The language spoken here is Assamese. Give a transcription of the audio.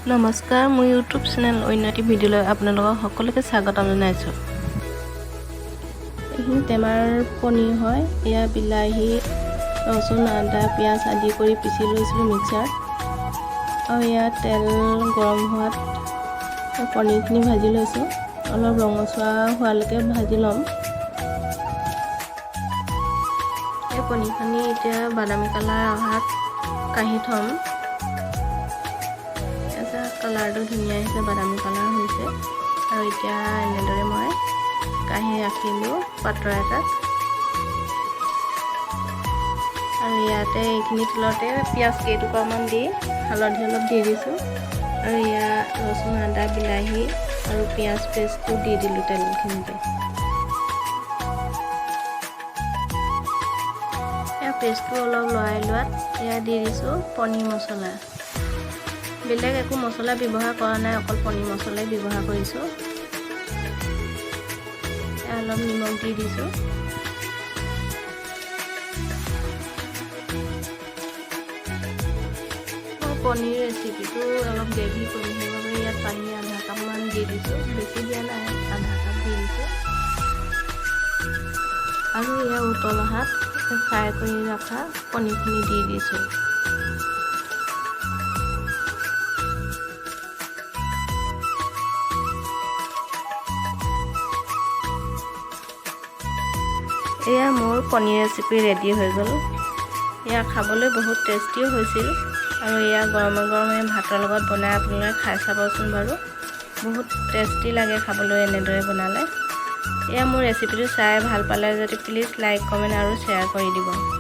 নমস্কাৰ, মোৰ ইউটিউব চেনেল উন্নতি ভিডিঅ'লৈ আপোনালোকক সকলোকে স্বাগতম জনাইছোঁ। এইখিনি টেমাৰ পনীৰ হয়। এয়া বিলাহী, ৰচুন, আদা, পিঁয়াজ আদি কৰি পিচি লৈছিলোঁ মিক্সাৰ। আৰু এয়া তেল গৰম হোৱাত পনীৰখিনি ভাজি লৈছোঁ। অলপ ৰঙচুৱা হোৱালৈকে ভাজি ল'ম। এই পনীৰখিনি এতিয়া বাদামী কালাৰ অহাত কাঢ়ি থ'ম। কালাৰটো ধুনীয়া আহিছে, বাদামী কালাৰ হৈছে। আৰু এতিয়া এনেদৰে মই কাঢ়ি ৰাখিলোঁ পাত্ৰ এটাত। আৰু ইয়াতে এইখিনি তেলতে পিঁয়াজ কেইটুকুৰামান দি হালধি অলপ দি দিছোঁ। আৰু ইয়াত ৰচুন, আদা, বিলাহী আৰু পিঁয়াজ পেষ্টটো দি দিলোঁ তেলখিনিতে। এয়া পেষ্টটো অলপ লৰাই লোৱাত এয়া দি দিছোঁ পনীৰ মছলা। বেলেগ একো মছলা ব্যৱহাৰ কৰা নাই, অকল পনীৰ মছলাই ব্যৱহাৰ কৰিছোঁ। অলপ নিমখ দি দিছোঁ। মই পনীৰ ৰেচিপিটো অলপ গ্ৰেভি কৰি সেইবাবে ইয়াত পানী আধা কাপমান দি দিছোঁ। বেছি দিয়া নাই, আধা কাপ দি দিছোঁ। আৰু এয়া উতল অহাত ফ্ৰাই কৰি ৰখা পনীৰখিনি দি দিছোঁ। এয়া মোৰ পনীৰ ৰেচিপি ৰেডি হৈ গ'ল। এয়া খাবলৈ বহুত টেষ্টিও হৈছিল। আৰু এয়া গৰমে গৰমে ভাতৰ লগত বনাই আপোনালোকে খাই চাবচোন বাৰু। বহুত টেষ্টি লাগে খাবলৈ এনেদৰে বনালে। এয়া মোৰ ৰেচিপিটো চাই ভাল পালে যদি প্লিজ লাইক, কমেণ্ট আৰু শ্বেয়াৰ কৰি দিব।